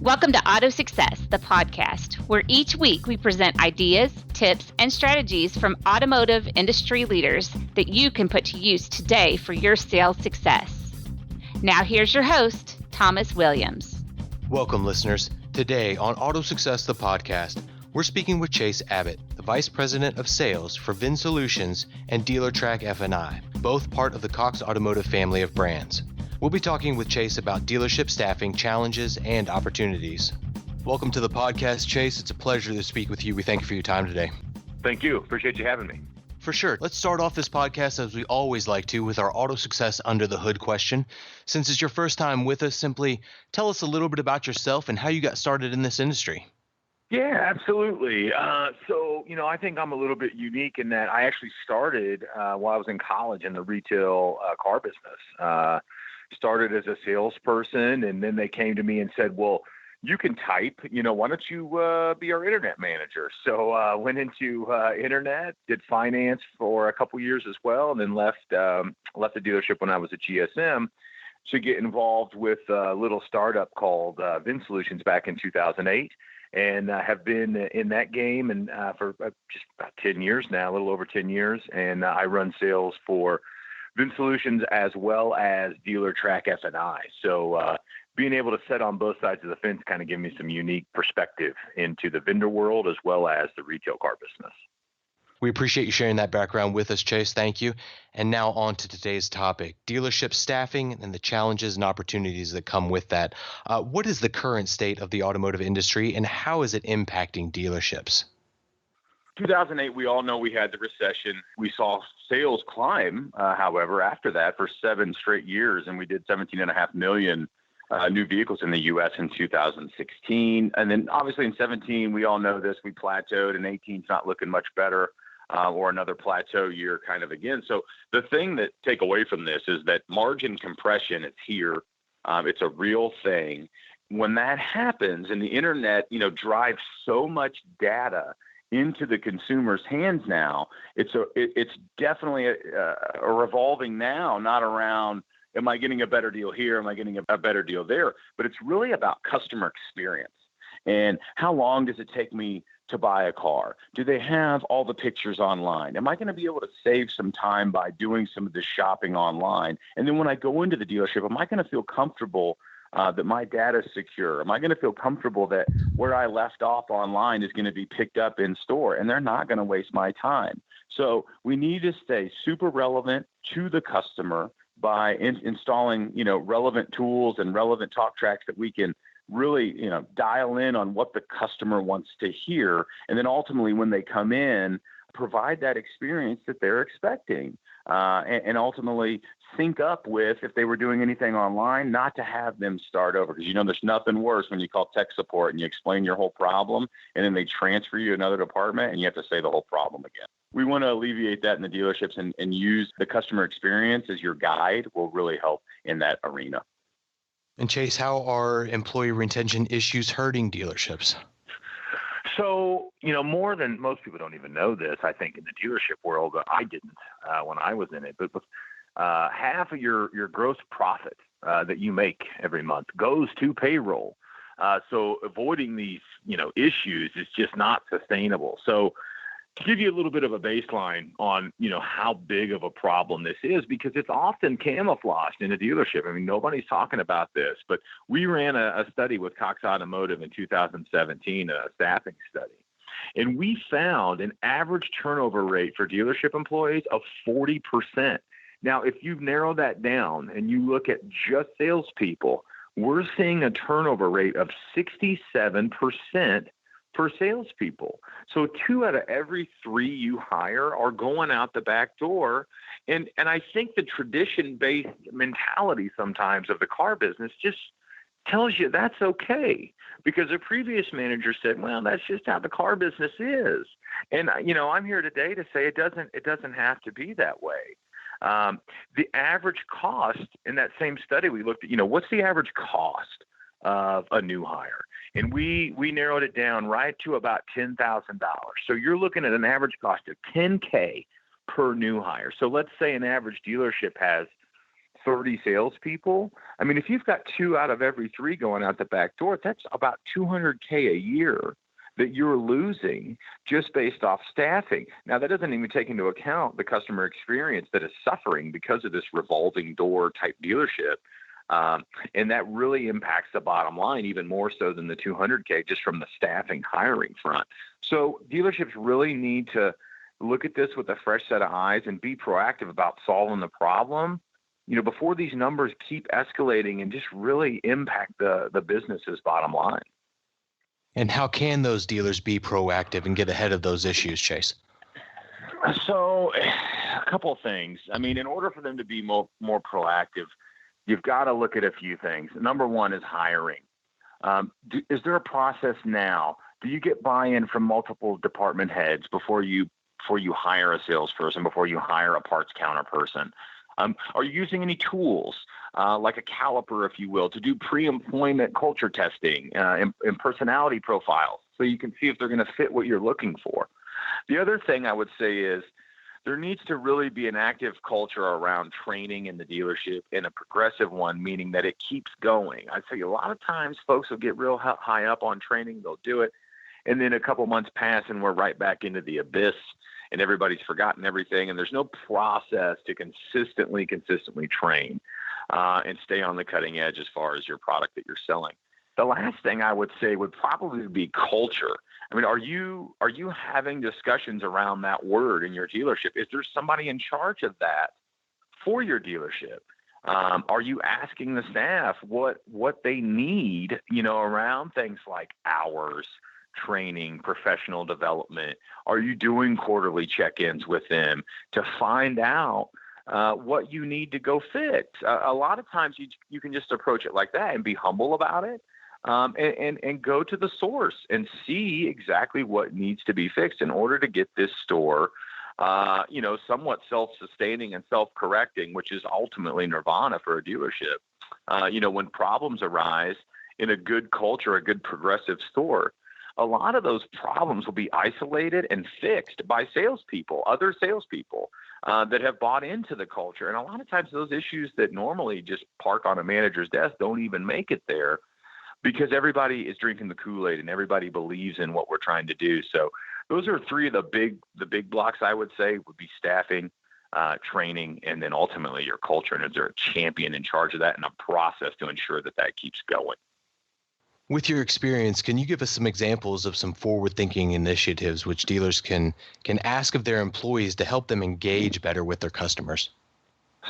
Welcome to Auto Success, the podcast, where each week we present ideas, tips, and strategies from automotive industry leaders that you can put to use today for your sales success. Now here's your host, Thomas Williams. Welcome, listeners. Today on Auto Success, the podcast, we're speaking with Chase Abbott, the Vice President of Sales for VinSolutions and DealerTrack F&I, both part of the Cox Automotive family of brands. We'll be talking with Chase about dealership staffing challenges and opportunities. Welcome to the podcast, Chase. It's a pleasure to speak with you. We thank you for your time today. Thank you. Appreciate you having me. For sure. Let's start off this podcast as we always like to with our Auto Success Under the Hood question. Since it's your first time with us, simply tell us a little bit about yourself and how you got started in this industry. Yeah, absolutely. I think I'm a little bit unique in that I actually started while I was in college in the retail car business. Started as a salesperson, and then they came to me and said, well, you can type, why don't you be our internet manager? So went into internet, did finance for a couple years as well, and then left the dealership when I was at GSM to get involved with a little startup called VinSolutions back in 2008. And have been in that game and for just about 10 years now, a little over 10 years. And I run sales for VinSolutions as well as DealerTrack F&I. So being able to sit on both sides of the fence kind of give me some unique perspective into the vendor world as well as the retail car business. We appreciate you sharing that background with us, Chase. Thank you. And now on to today's topic, dealership staffing and the challenges and opportunities that come with that. What is the current state of the automotive industry and how is it impacting dealerships? 2008, we all know we had the recession. We saw sales climb, however, after that for 7 straight years, and we did 17.5 million new vehicles in the U.S. in 2016. And then obviously in 17, we all know this, we plateaued, and 18 is not looking much better. Or another plateau year kind of again. So the thing that take away from this is that margin compression is here. It's a real thing. When that happens and the internet, drives so much data into the consumer's hands now, it's definitely a revolving now, not around, am I getting a better deal here? Am I getting a better deal there? But it's really about customer experience. And how long does it take me to buy a car? Do they have all the pictures online? Am I going to be able to save some time by doing some of this shopping online? And then when I go into the dealership, am I going to feel comfortable that my data is secure? Am I going to feel comfortable that where I left off online is going to be picked up in store and they're not going to waste my time? So we need to stay super relevant to the customer by installing, relevant tools and relevant talk tracks that we can really, dial in on what the customer wants to hear. And then ultimately when they come in, provide that experience that they're expecting and ultimately sync up with, if they were doing anything online, not to have them start over. Because, there's nothing worse when you call tech support and you explain your whole problem and then they transfer you to another department and you have to say the whole problem again. We want to alleviate that in the dealerships and use the customer experience as your guide will really help in that arena. And Chase, how are employee retention issues hurting dealerships? So, more than most people don't even know this, I think in the dealership world, I didn't when I was in it, but half of your gross profit that you make every month goes to payroll. So avoiding these, issues is just not sustainable. So to give you a little bit of a baseline on, how big of a problem this is, because it's often camouflaged in a dealership. I mean, nobody's talking about this, but we ran a study with Cox Automotive in 2017, a staffing study, and we found an average turnover rate for dealership employees of 40%. Now, if you narrow that down and you look at just salespeople, we're seeing a turnover rate of 67% for salespeople. So 2 out of every 3 you hire are going out the back door. And I think the tradition-based mentality sometimes of the car business just tells you that's okay, because a previous manager said, well, that's just how the car business is. And, I'm here today to say it doesn't have to be that way. The average cost in that same study, we looked at, what's the average cost of a new hire? And we narrowed it down right to about $10,000. So you're looking at an average cost of $10K per new hire. So let's say an average dealership has 30 salespeople, I mean, if you've got 2 out of every 3 going out the back door, that's about $200K a year that you're losing just based off staffing. Now, that doesn't even take into account the customer experience that is suffering because of this revolving door type dealership. And that really impacts the bottom line even more so than the 200K just from the staffing hiring front. So dealerships really need to look at this with a fresh set of eyes and be proactive about solving the problem, before these numbers keep escalating and just really impact the business's bottom line. And how can those dealers be proactive and get ahead of those issues, Chase? So a couple of things. I mean, in order for them to be more proactive, you've got to look at a few things. Number one is hiring. Is there a process now? Do you get buy-in from multiple department heads before you hire a salesperson, before you hire a parts counter person? Are you using any tools like a caliper, if you will, to do pre-employment culture testing and personality profiles so you can see if they're going to fit what you're looking for? The other thing I would say is there needs to really be an active culture around training in the dealership and a progressive one, meaning that it keeps going. I'd say a lot of times folks will get real high up on training. They'll do it. And then a couple months pass and we're right back into the abyss and everybody's forgotten everything. And there's no process to consistently train and stay on the cutting edge as far as your product that you're selling. The last thing I would say would probably be culture. I mean, are you having discussions around that word in your dealership? Is there somebody in charge of that for your dealership? Are you asking the staff what they need, around things like hours, training, professional development? Are you doing quarterly check-ins with them to find out what you need to go fix? A lot of times you can just approach it like that and be humble about it. And go to the source and see exactly what needs to be fixed in order to get this store, somewhat self-sustaining and self-correcting, which is ultimately nirvana for a dealership. When problems arise in a good culture, a good progressive store, a lot of those problems will be isolated and fixed by other salespeople that have bought into the culture. And a lot of times those issues that normally just park on a manager's desk don't even make it there, because everybody is drinking the Kool-Aid and everybody believes in what we're trying to do. So those are 3 of the big blocks, I would say, would be staffing, training, and then ultimately your culture. And is there a champion in charge of that and a process to ensure that keeps going? With your experience, can you give us some examples of some forward-thinking initiatives which dealers can ask of their employees to help them engage better with their customers?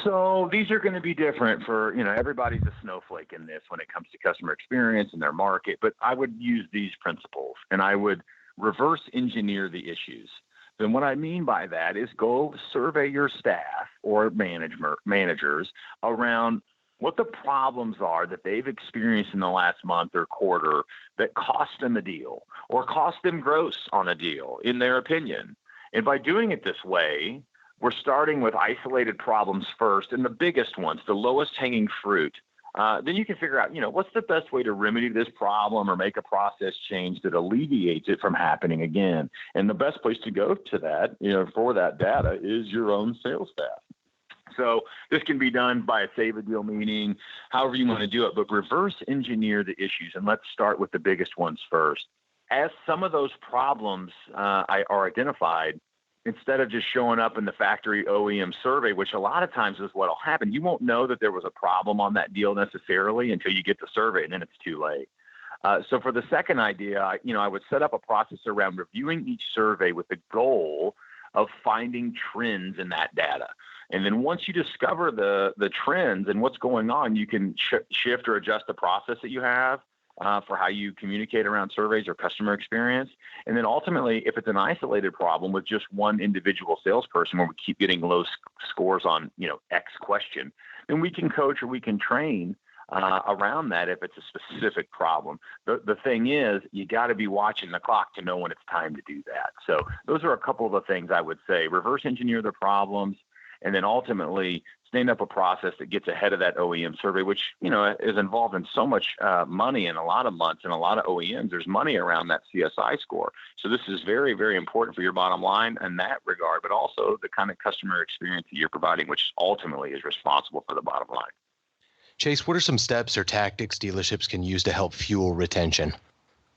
So these are going to be different for, everybody's a snowflake in this when it comes to customer experience in their market, but I would use these principles and I would reverse engineer the issues. Then what I mean by that is go survey your staff or managers around what the problems are that they've experienced in the last month or quarter that cost them a deal or cost them gross on a deal, in their opinion. And by doing it this way, we're starting with isolated problems first and the biggest ones, the lowest hanging fruit. Then you can figure out, what's the best way to remedy this problem or make a process change that alleviates it from happening again. And the best place to go to that, for that data is your own sales staff. So this can be done by a save a deal meeting, however you want to do it, but reverse engineer the issues. And let's start with the biggest ones first. As some of those problems are identified, instead of just showing up in the factory OEM survey, which a lot of times is what will happen, you won't know that there was a problem on that deal necessarily until you get the survey, and then it's too late. So for the second idea, I would set up a process around reviewing each survey with the goal of finding trends in that data. And then once you discover the trends and what's going on, you can shift or adjust the process that you have for how you communicate around surveys or customer experience. And then ultimately, if it's an isolated problem with just one individual salesperson where we keep getting low scores on, X question, then we can coach or we can train around that if it's a specific problem. The thing is, you got to be watching the clock to know when it's time to do that. So those are a couple of the things I would say. Reverse engineer the problems and then ultimately stand up a process that gets ahead of that OEM survey, which, is involved in so much money and a lot of months and a lot of OEMs. There's money around that CSI score. So this is very, very important for your bottom line in that regard, but also the kind of customer experience that you're providing, which ultimately is responsible for the bottom line. Chase, what are some steps or tactics dealerships can use to help fuel retention?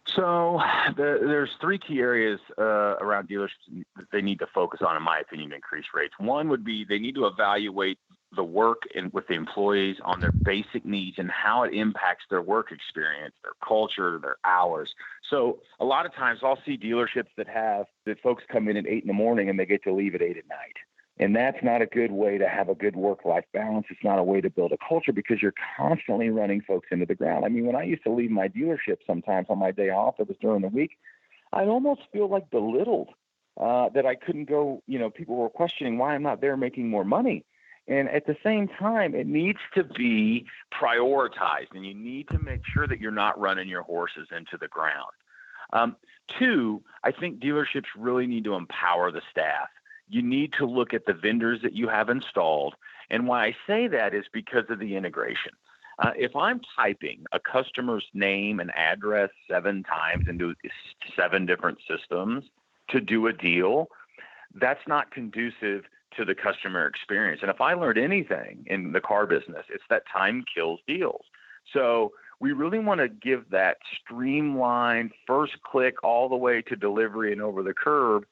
So there's three key areas around dealerships that they need to focus on, in my opinion, to increase rates. One would be they need to evaluate the work with the employees on their basic needs and how it impacts their work experience, their culture, their hours. So a lot of times I'll see dealerships that folks come in at 8 a.m. and they get to leave at 8 at night. And that's not a good way to have a good work-life balance. It's not a way to build a culture because you're constantly running folks into the ground. I mean, when I used to leave my dealership sometimes on my day off, it was during the week, I'd almost feel like belittled that I couldn't go. People were questioning why I'm not there making more money. And at the same time, it needs to be prioritized, and you need to make sure that you're not running your horses into the ground. Two, I think dealerships really need to empower the staff. You need to look at the vendors that you have installed. And why I say that is because of the integration. If I'm typing a customer's name and address 7 times into 7 different systems to do a deal, that's not conducive to the customer experience. And if I learned anything in the car business, it's that time kills deals. So we really want to give that streamlined first click all the way to delivery and over the curb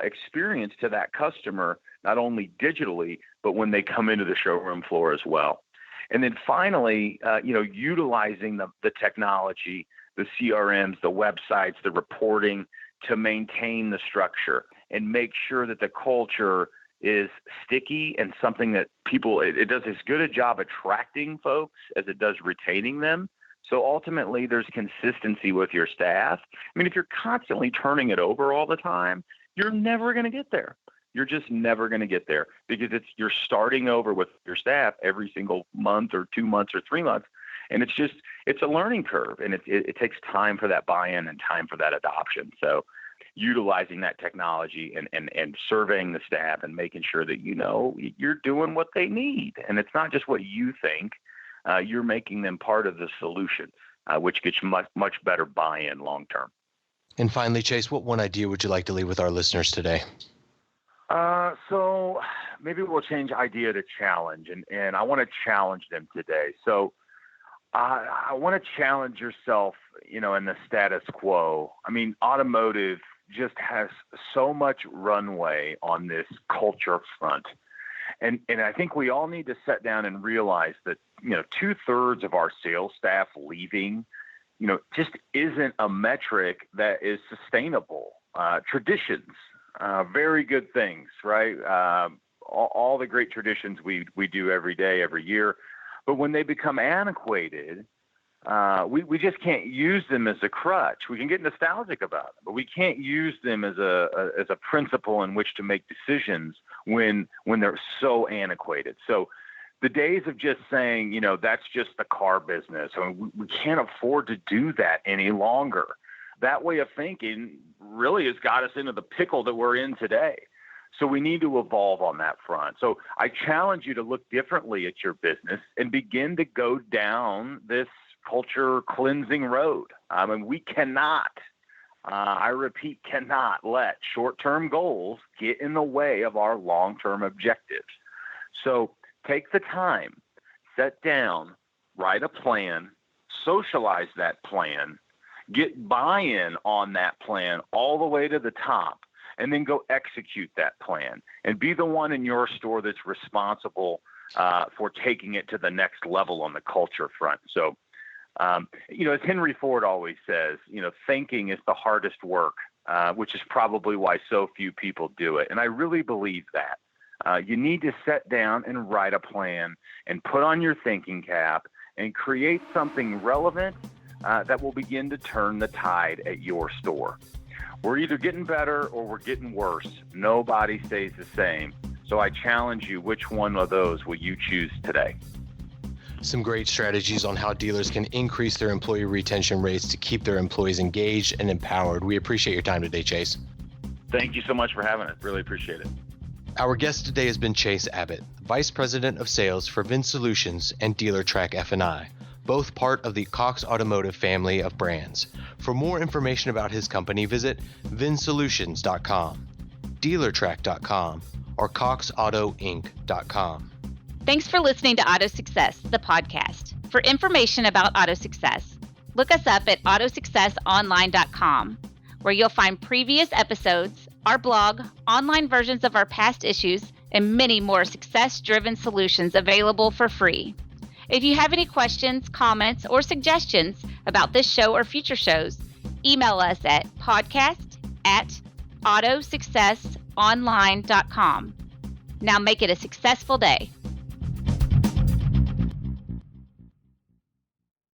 experience to that customer, not only digitally, but when they come into the showroom floor as well. And then finally, utilizing the technology, the CRMs, the websites, the reporting to maintain the structure and make sure that the culture is sticky and something that it does as good a job attracting folks as it does retaining them. So ultimately, there's consistency with your staff. I mean, if you're constantly turning it over all the time, you're never going to get there. You're just never going to get there because you're starting over with your staff every single month or 2 months or 3 months. And it's a learning curve, and it takes time for that buy-in and time for that adoption. So utilizing that technology and surveying the staff and making sure that, you're doing what they need. And it's not just what you think. You're making them part of the solution, which gets much, much better buy-in long-term. And finally, Chase, what one idea would you like to leave with our listeners today? So maybe we'll change idea to challenge, and I want to challenge them today. So I want to challenge yourself, in the status quo. I mean, automotive just has so much runway on this culture front. And I think we all need to sit down and realize that, 2/3 of our sales staff leaving, just isn't a metric that is sustainable. Traditions, very good things, right? All the great traditions we do every day, every year. But when they become antiquated, we just can't use them as a crutch. We can get nostalgic about them, but we can't use them as a principle in which to make decisions when they're so antiquated. So the days of just saying, that's just the car business, I mean, we can't afford to do that any longer. That way of thinking really has got us into the pickle that we're in today. So we need to evolve on that front. So I challenge you to look differently at your business and begin to go down this culture cleansing road. I mean, we cannot, I repeat, cannot let short-term goals get in the way of our long-term objectives. So take the time, sit down, write a plan, socialize that plan, get buy-in on that plan all the way to the top, and then go execute that plan and be the one in your store that's responsible for taking it to the next level on the culture front. So, as Henry Ford always says, thinking is the hardest work, which is probably why so few people do it. And I really believe that. You need to sit down and write a plan and put on your thinking cap and create something relevant that will begin to turn the tide at your store. We're either getting better or we're getting worse. Nobody stays the same. So I challenge you, which one of those will you choose today? Some great strategies on how dealers can increase their employee retention rates to keep their employees engaged and empowered. We appreciate your time today, Chase. Thank you so much for having us. Really appreciate it. Our guest today has been Chase Abbott, Vice President of Sales for VinSolutions and DealerTrack F&I, both part of the Cox Automotive family of brands. For more information about his company, visit VinSolutions.com, DealerTrack.com, or CoxAutoInc.com. Thanks for listening to Auto Success, the podcast. For information about Auto Success, look us up at autosuccessonline.com, where you'll find previous episodes, our blog, online versions of our past issues, and many more success-driven solutions available for free. If you have any questions, comments, or suggestions about this show or future shows, email us at podcast@autosuccessonline.com. Now make it a successful day.